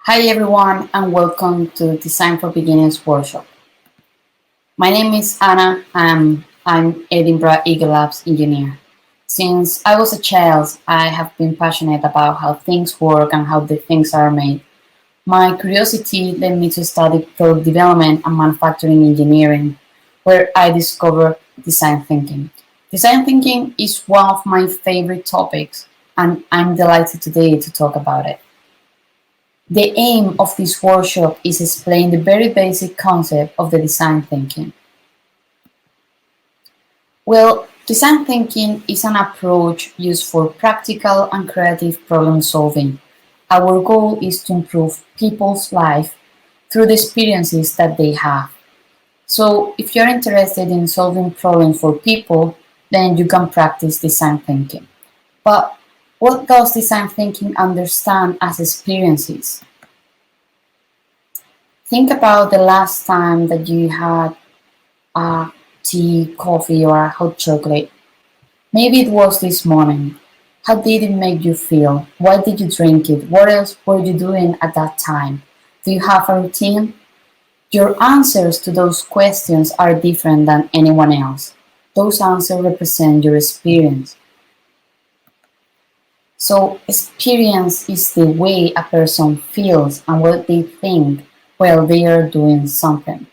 Hi everyone and welcome to Design for Beginners workshop. My name is Anna and I'm Edinburgh Eagle Lab's engineer. Since I was a child, I have been passionate about how things work and how the things are made. My curiosity led me to study product development and manufacturing engineering, where I discovered design thinking. Design thinking is one of my favorite topics and I'm delighted today to talk about it. The aim of this workshop is explain the very basic concept of the design thinking. Well, design thinking is an approach used for practical and creative problem solving. Our goal is to improve people's life through the experiences that they have. So if you're interested in solving problems for people, then you can practice design thinking. But what does design thinking understand as experiences? Think about the last time that you had a tea, coffee, or a hot chocolate. Maybe it was this morning. How did it make you feel? Why did you drink it? What else were you doing at that time? Do you have a routine? Your answers to those questions are different than anyone else. Those answers represent your experience. So, experience is the way a person feels and what they think while they are doing something.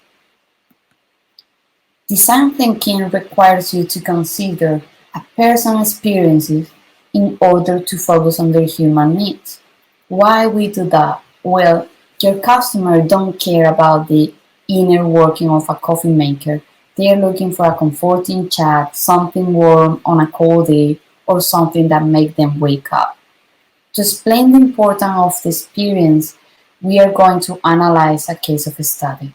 Design thinking requires you to consider a person's experiences in order to focus on their human needs. Why we do that? Well, your customer don't care about the inner working of a coffee maker. They are looking for a comforting chat, something warm on a cold day, or something that makes them wake up. To explain the importance of the experience, we are going to analyze a case of study.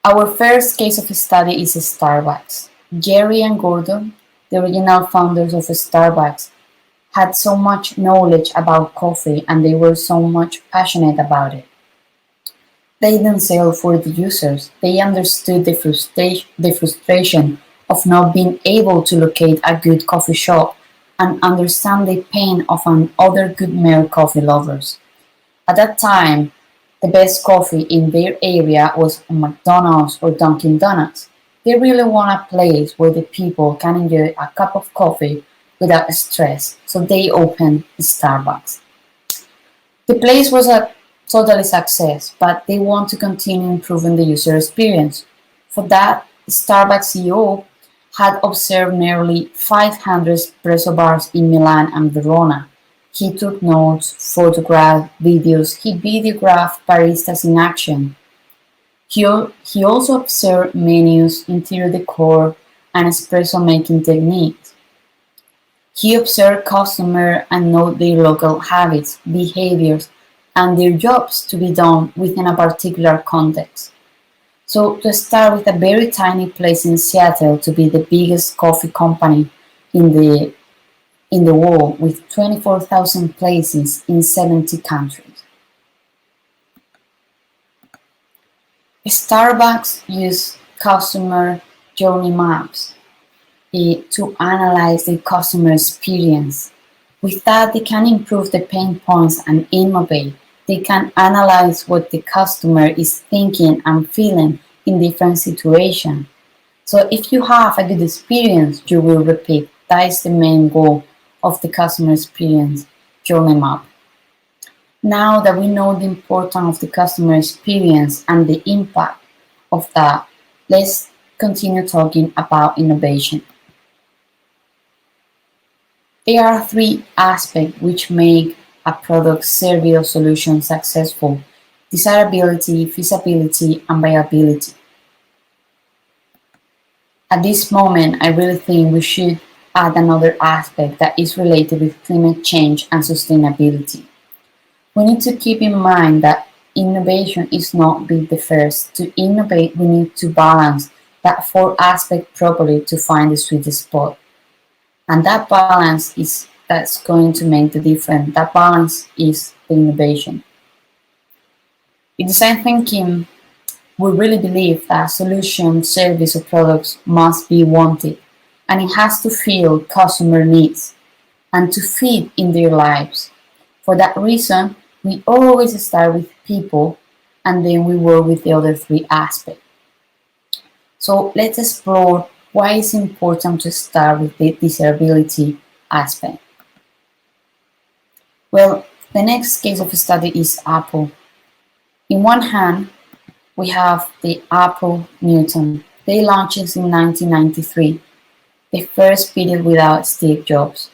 Our first case of study is Starbucks. Jerry and Gordon, the original founders of Starbucks, had so much knowledge about coffee and they were so much passionate about it. They didn't sell for the users. They understood the frustration of not being able to locate a good coffee shop and understand the pain of other good male coffee lovers. At that time, the best coffee in their area was McDonald's or Dunkin' Donuts. They really want a place where the people can enjoy a cup of coffee without stress, so they opened Starbucks. The place was a total success, but they want to continue improving the user experience. For that, Starbucks CEO had observed nearly 500 espresso bars in Milan and Verona. He took notes, photographed videos, he videographed baristas in action. He also observed menus, interior decor, and espresso making techniques. He observed customers and noted their local habits, behaviors, and their jobs to be done within a particular context. So to start with a very tiny place in Seattle to be the biggest coffee company in the world with 24,000 places in 70 countries. Starbucks uses customer journey maps to analyze the customer experience. With that, they can improve the pain points and innovate. They can analyze what the customer is thinking and feeling in different situations. So if you have a good experience, you will repeat. That is the main goal of the customer experience journey map. Now that we know the importance of the customer experience and the impact of that, let's continue talking about innovation. There are three aspects which make a product, service, or solution successful: desirability, feasibility, and viability. At this moment, I really think we should add another aspect that is related with climate change and sustainability. We need to keep in mind that innovation is not be the first. To innovate, we need to balance that four aspects properly to find the sweet spot. And that balance is that's going to make the difference. That balance is the innovation. In design thinking, we really believe that solution, service, or products must be wanted, and it has to fill customer needs and to fit in their lives. For that reason, We always start with people and then we work with the other three aspects. So let's explore why it's important to start with the desirability aspect. Well, the next case of study is Apple. In one hand, we have the Apple Newton. They launched in 1993, the first period without Steve Jobs.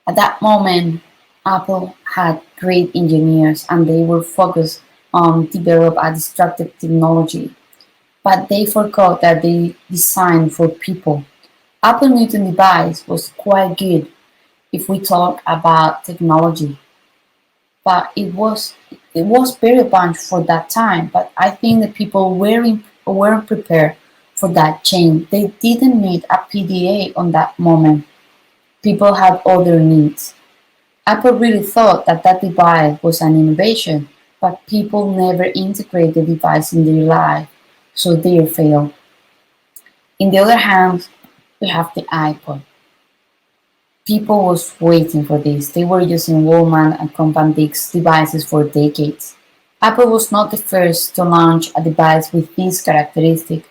At that moment, Apple had great engineers and they were focused on develop a disruptive technology, but they forgot that they designed for people. Apple Newton device was quite good if we talk about technology, but it was very advanced for that time. But I think the people weren't prepared for that change. They didn't need a PDA on that moment. People had other needs. Apple really thought that that device was an innovation, but people never integrate the device in their life, so they failed. In the other hand, we have the iPod. People was waiting for this. They were using Wallman and Compact Disc devices for decades. Apple was not the first to launch a device with this characteristic,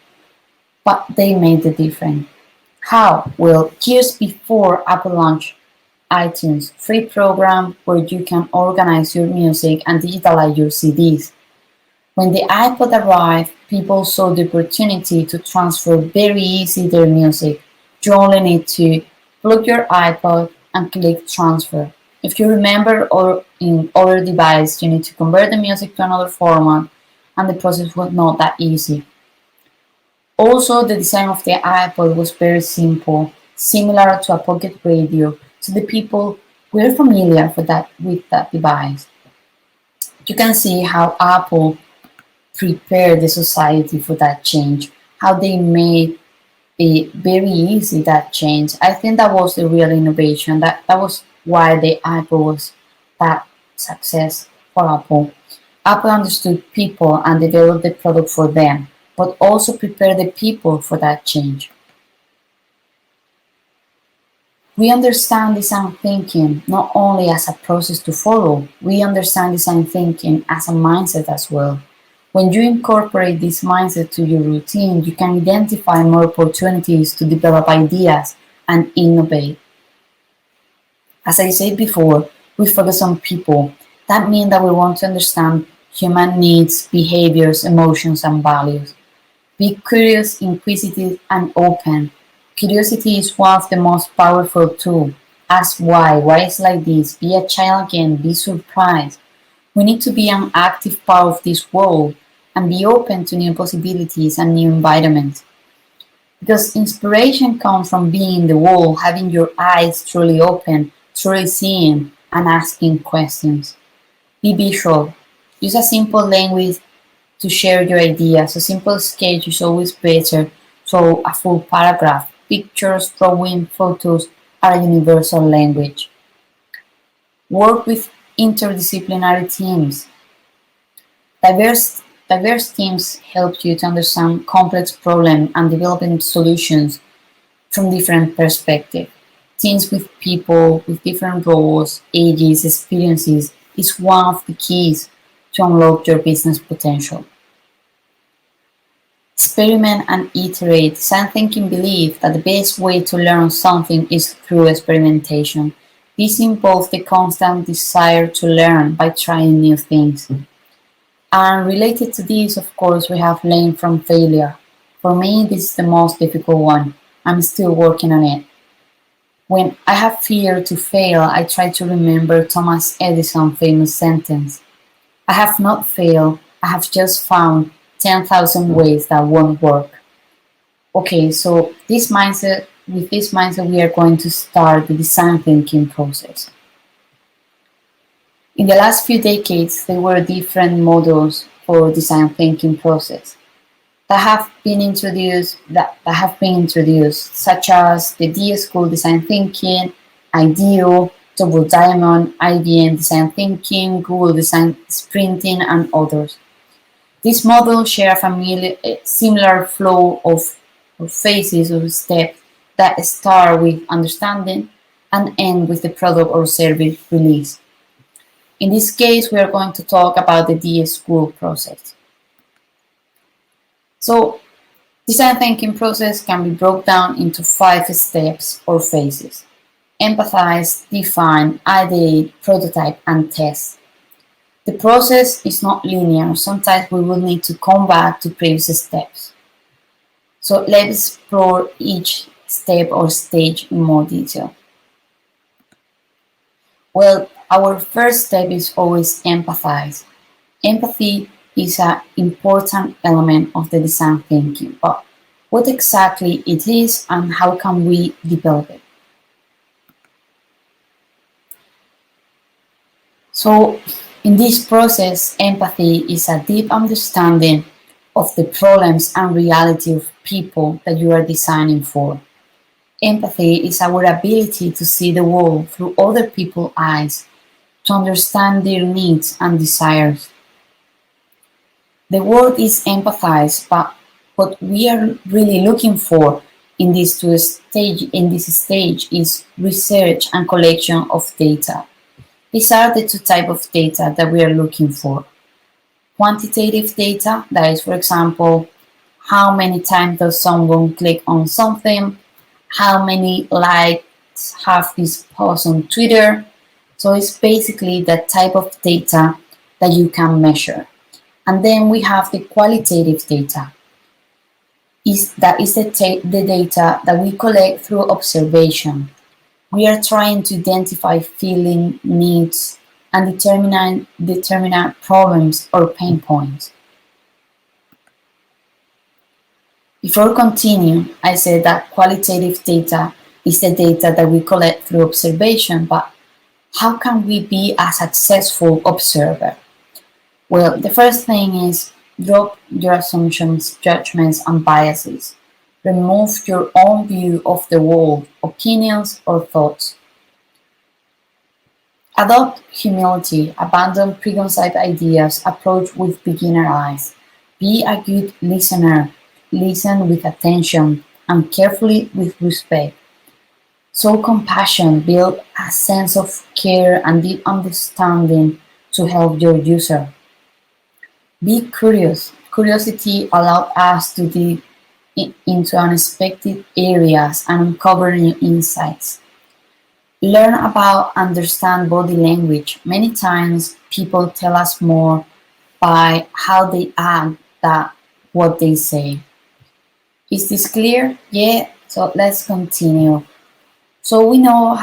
but they made the difference. How? Well, years before Apple launched iTunes, free program where you can organize your music and digitalize your CDs. When the iPod arrived, people saw the opportunity to transfer very easy their music. You only need to plug your iPod and click transfer. If you remember, or in other device, you need to convert the music to another format, and the process was not that easy. Also, the design of the iPod was very simple, similar to a pocket radio, so the people were familiar with that device. You can see how Apple prepared the society for that change, how they made it very easy that change. I think that was the real innovation. That was why the iPod was that success for Apple. Apple understood people and developed the product for them, but also prepared the people for that change. We understand design thinking not only as a process to follow, we understand design thinking as a mindset as well. When you incorporate this mindset to your routine, you can identify more opportunities to develop ideas and innovate. As I said before, we focus on people. That means that we want to understand human needs, behaviors, emotions, and values. Be curious, inquisitive, and open. Curiosity is one of the most powerful tools. Ask why. Why is like this? Be a child again. Be surprised. We need to be an active part of this world and be open to new possibilities and new environments. Because inspiration comes from being in the world, having your eyes truly open, truly seeing, and asking questions. Be visual. Use a simple language to share your ideas. A simple sketch is always better. So a full paragraph. Pictures, drawing, photos are a universal language. Work with interdisciplinary teams. Diverse teams help you to understand complex problems and developing solutions from different perspectives. Teams with people with different roles, ages, experiences is one of the keys to unlock your business potential. Experiment and iterate. Design thinking believes that the best way to learn something is through experimentation. This involves the constant desire to learn by trying new things. And related to this, of course, we have learn from failure. For me, this is the most difficult one. I'm still working on it. When I have fear to fail, I try to remember Thomas Edison's famous sentence. I have not failed, I have just found 10,000 ways that won't work. Okay, so with this mindset, we are going to start the design thinking process. In the last few decades, there were different models for design thinking process that have been introduced, such as the D School Design Thinking, IDEO, Double Diamond, IBM Design Thinking, Google Design Sprinting, and others. These models share a similar flow of phases or steps that start with understanding and end with the product or service release. In this case, we are going to talk about the de-school process. So, design thinking process can be broken down into 5 steps or phases: empathize, define, ideate, prototype, and test. The process is not linear. Sometimes we will need to come back to previous steps. So let's explore each step or stage in more detail. Well, our first step is always empathize. Empathy is an important element of the design thinking, but what exactly it is and how can we develop it? So, in this process, empathy is a deep understanding of the problems and reality of people that you are designing for. Empathy is our ability to see the world through other people's eyes, to understand their needs and desires. The word is empathize, but what we are really looking for in this stage is research and collection of data. These are the 2 types of data that we are looking for. Quantitative data, that is, for example, how many times does someone click on something, how many likes have this post on Twitter. So it's basically the type of data that you can measure. And then we have the qualitative data. That is the data that we collect through observation. We are trying to identify feelings, needs, and determine problems or pain points. Before continuing, I said that qualitative data is the data that we collect through observation, but how can we be a successful observer? Well, the first thing is drop your assumptions, judgments, and biases. Remove your own view of the world, opinions, or thoughts. Adopt humility, abandon preconceived ideas, approach with beginner eyes. Be a good listener, listen with attention and carefully with respect. Show compassion, build a sense of care and deep understanding to help your user. Be curious. Curiosity allows us to dig into unexpected areas and uncover new insights. Learn about understand body language. Many times people tell us more by how they act than what they say. Is this clear? Yeah, so let's continue. So we know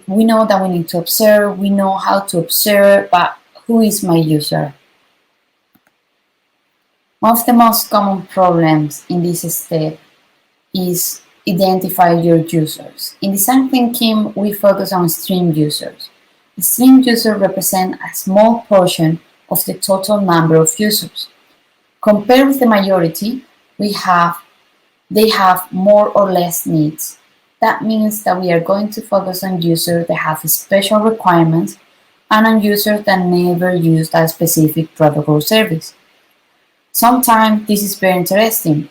we know that we need to observe, we know how to observe, but who is my user? One of the most common problems in this step is identify your users. In design thinking, we focus on stream users. The stream users represent a small portion of the total number of users. Compared with the majority, they have more or less needs. That means that we are going to focus on users that have special requirements and on users that never used a specific product or service. Sometimes this is very interesting.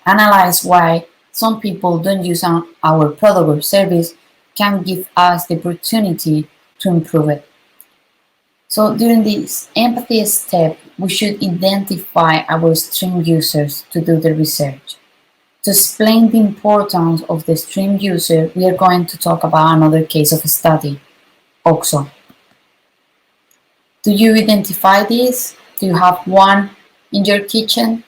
Analyze why some people don't use our product or service can give us the opportunity to improve it. So during this empathy step, we should identify our stream users to do the research. To explain the importance of the stream user, we are going to talk about another case of study, OXO. Do you identify this? Do you have one in your kitchen?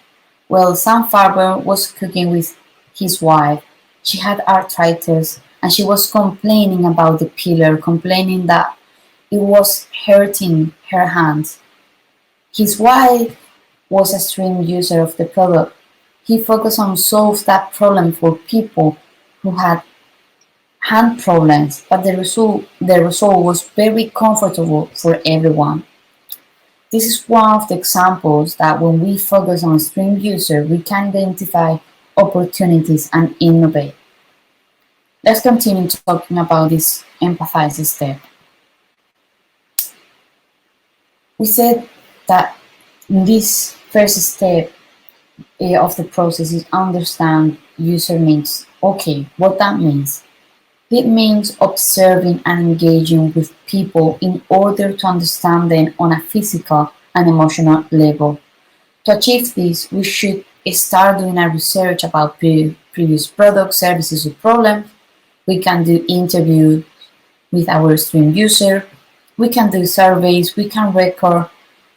Well, some farmer was cooking with his wife. She had arthritis and she was complaining about the peeler, complaining that it was hurting her hands. His wife was a stream user of the product. He focused on solve that problem for people who had hand problems, but the result was very comfortable for everyone. This is one of the examples that when we focus on stream user, we can identify opportunities and innovate. Let's continue talking about this empathize step. We said that in this first step of the process is understand user needs. Okay, what that means? It means observing and engaging with people in order to understand them on a physical and emotional level. To achieve this, we should start doing a research about previous products, services, or problems. We can do interviews with our stream user. We can do surveys. We can record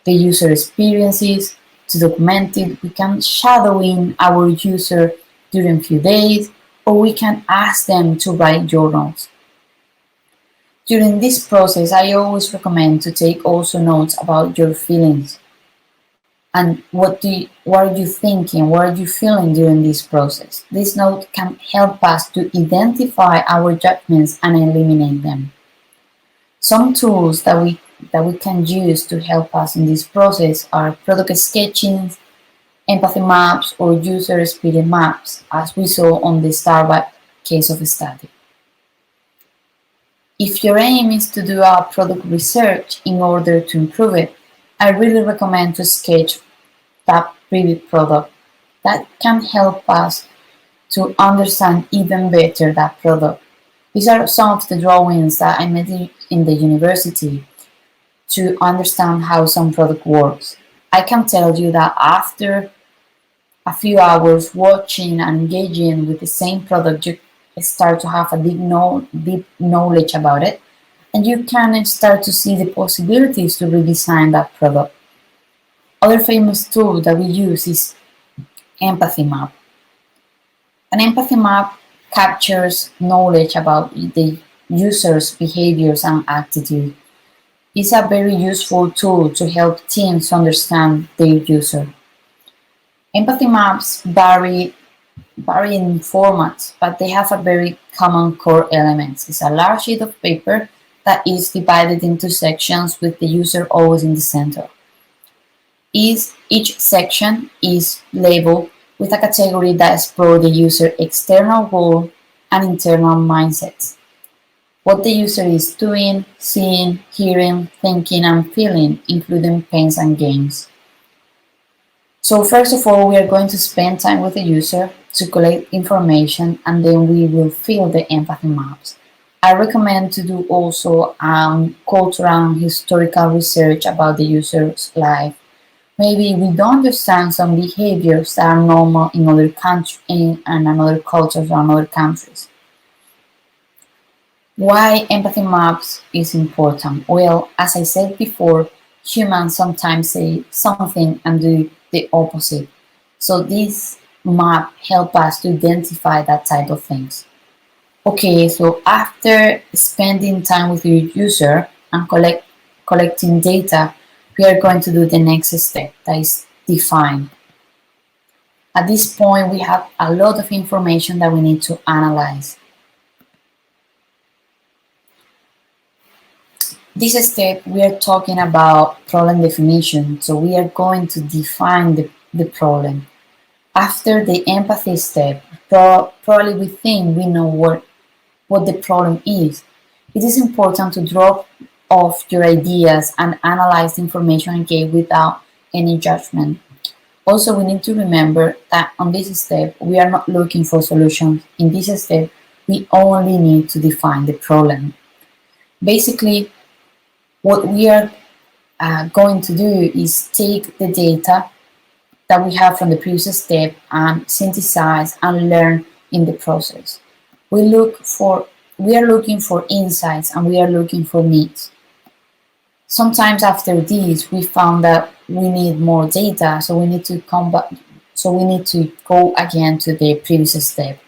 the user experiences to document it. We can shadowing our user during a few days, or we can ask them to write journals. During this process, I always recommend to take also notes about your feelings and what are you thinking, what are you feeling during this process. This note can help us to identify our judgments and eliminate them. Some tools that we can use to help us in this process are product sketching, empathy maps, or user experience maps, as we saw on the Starbucks case of study. If your aim is to do a product research in order to improve it, I really recommend to sketch that previous product. That can help us to understand even better that product. These are some of the drawings that I made in the university to understand how some product works. I can tell you that after a few hours watching and engaging with the same product, you start to have a deep knowledge about it, and you can start to see the possibilities to redesign that product. Other famous tool that we use is empathy map. An empathy map captures knowledge about the user's behaviors and attitude. It's a very useful tool to help teams understand their user. Empathy maps vary in formats, but they have a very common core elements. It's a large sheet of paper that is divided into sections with the user always in the center. Each section is labeled with a category that explores the user's external goal and internal mindsets. What the user is doing, seeing, hearing, thinking, and feeling, including pains and gains. So first of all, we are going to spend time with the user to collect information, and then we will fill the empathy maps. I recommend to do also cultural and historical research about the user's life. Maybe we don't understand some behaviors that are normal in other countries and another cultures or other countries. Why empathy maps is important? Well, as I said before, humans sometimes say something and do the opposite. So this map helps us to identify that type of things. Okay, so after spending time with your user and collecting data, we are going to do the next step, that is define. At this point, we have a lot of information that we need to analyze. This step, we are talking about problem definition, so we are going to define the problem. After the empathy step, probably we think we know what the problem is. It is important to drop off your ideas and analyze the information again without any judgment. Also, we need to remember that on this step, we are not looking for solutions. In this step, we only need to define the problem. Basically, what we are going to do is take the data that we have from the previous step and synthesize and learn in the process. We are looking for insights and we are looking for needs. Sometimes after this, we found that we need more data, so we need to come back. So we need to go again to the previous step.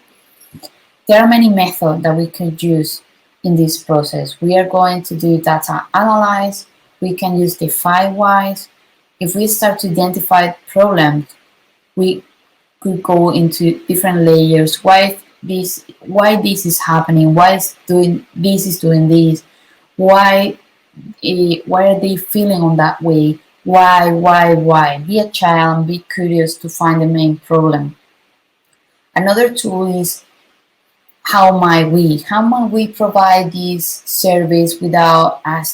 There are many methods that we could use in this process. We are going to do data analyze. We can use the 5 whys. If we start to identify problems, we could go into different layers. Why this is happening? Why is doing this? Why are they feeling on that way? Why? Be a child and be curious to find the main problem. Another tool is how might we provide this service without a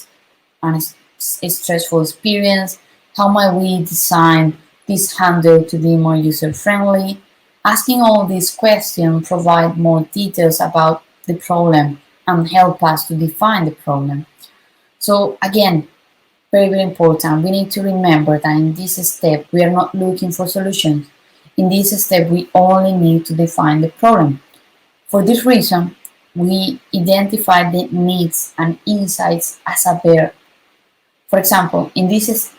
stressful experience? How might we design this handle to be more user-friendly? Asking all these questions provide more details about the problem and help us to define the problem. So again, very, very important. We need to remember that in this step, we are not looking for solutions. In this step, we only need to define the problem. For this reason, we identify the needs and insights as a verb. For example, in this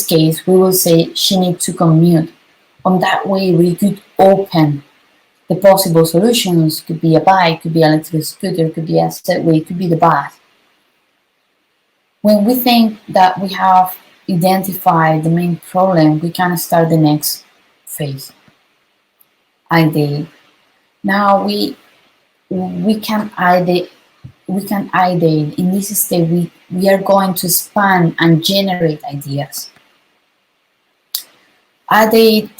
case, we will say she needs to commute. On that way, we could open the possible solutions. Could be a bike, could be an electric scooter, could be a Segway, could be the bus. When we think that we have identified the main problem, we can start the next phase. Ideate. Now we can ideate. In this step, we are going to expand and generate ideas. Ideate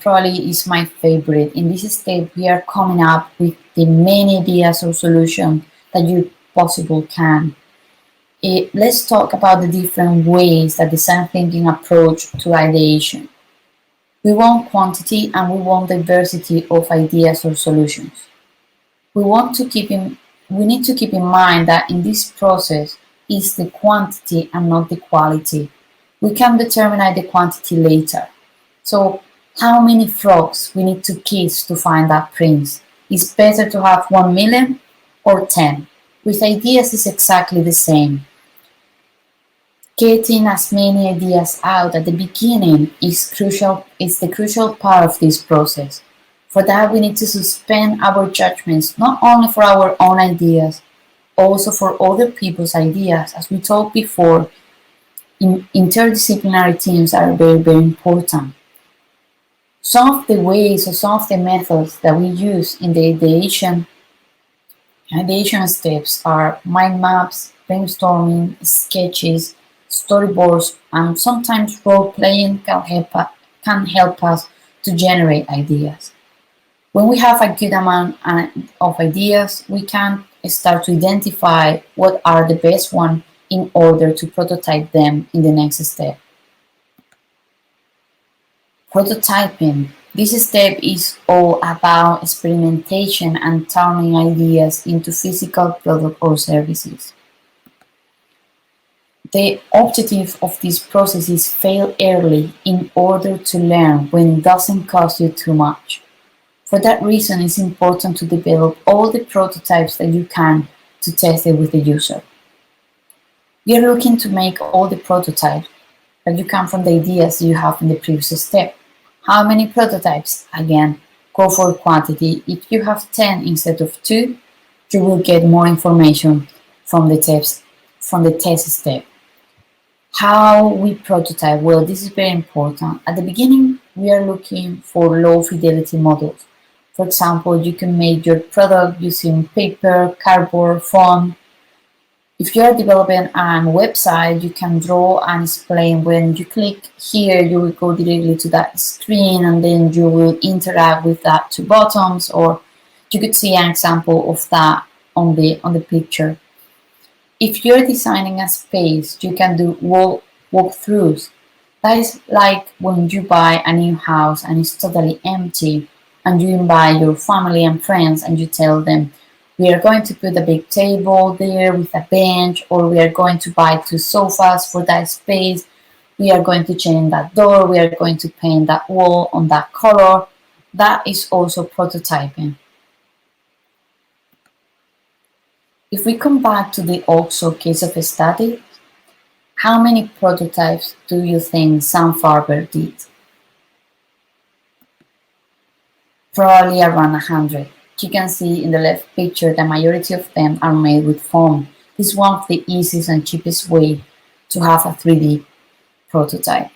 probably is my favorite. In this step, we are coming up with the many ideas or solutions that you possible can. Let's talk about the different ways that design thinking approach to ideation. We want quantity and we want diversity of ideas or solutions. We need to keep in mind that in this process is the quantity and not the quality. We can determine the quantity later. So how many frogs we need to kiss to find that prince? Is better to have 1 million or 10? With ideas is exactly the same. Getting as many ideas out at the beginning is the crucial part of this process. For that, we need to suspend our judgments, not only for our own ideas, also for other people's ideas. As we talked before, interdisciplinary teams are very, very important. Some of the ways or some of the methods that we use in the ideation steps are mind maps, brainstorming, sketches, storyboards, and sometimes role-playing can help us to generate ideas. When we have a good amount of ideas, we can start to identify what are the best ones in order to prototype them in the next step. Prototyping. This step is all about experimentation and turning ideas into physical products or services. The objective of this process is fail early in order to learn when it doesn't cost you too much. For that reason, it's important to develop all the prototypes that you can to test it with the user. You're looking to make all the prototypes that you can from the ideas you have in the previous step. How many prototypes? Again, go for quantity. If you have 10 instead of 2, you will get more information from the test step. How we prototype? Well, this is very important. At the beginning, we are looking for low fidelity models. For example, you can make your product using paper, cardboard, foam. If you are developing a website, you can draw and explain. When you click here, you will go directly to that screen and then you will interact with that two buttons, or you could see an example of that on the picture. If you're designing a space, you can do walkthroughs. That is like when you buy a new house and it's totally empty, and you invite your family and friends and you tell them, we are going to put a big table there with a bench, or we are going to buy 2 sofas for that space. We are going to change that door. We are going to paint that wall on that color. That is also prototyping. If we come back to the also case of a study, how many prototypes do you think Sam Farber did? Probably around 100. You can see in the left picture the majority of them are made with foam. This is one of the easiest and cheapest way to have a 3D prototype.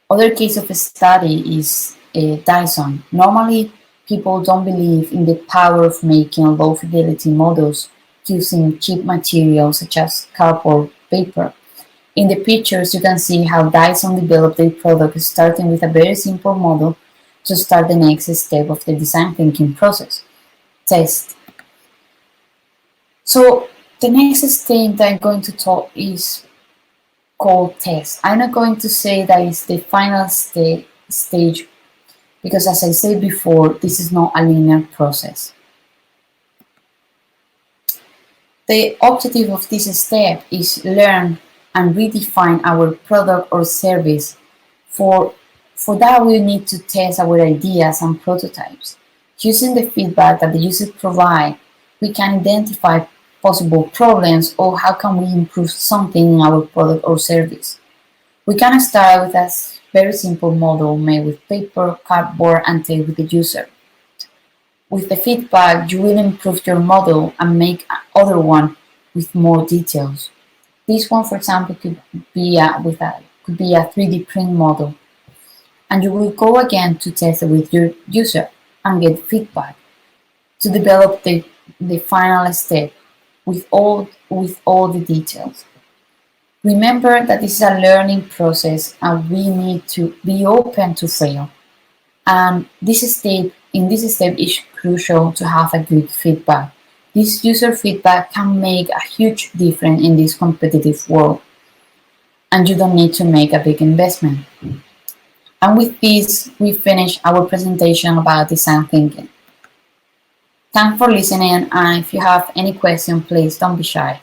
Other case of a study is Dyson. Normally, people don't believe in the power of making low fidelity models using cheap materials such as cardboard paper. In the pictures, you can see how Dyson developed their product starting with a very simple model to start the next step of the design thinking process, test. So the next step that I'm going to talk is called test. I'm not going to say that it's the final stage because, as I said before, this is not a linear process. The objective of this step is learn and redefine our product or service. For, for that, we need to test our ideas and prototypes. Using the feedback that the users provide, we can identify possible problems or how can we improve something in our product or service. We can start with a very simple model made with paper, cardboard, and test with the user. With the feedback, you will improve your model and make another one with more details. This one, for example, could be a 3D print model, and you will go again to test it with your user and get feedback to develop the final step with all the details. Remember that this is a learning process and we need to be open to fail. And in this step is crucial to have a good feedback. This user feedback can make a huge difference in this competitive world, and you don't need to make a big investment. And with this, we finish our presentation about design thinking. Thanks for listening, and if you have any question, please don't be shy.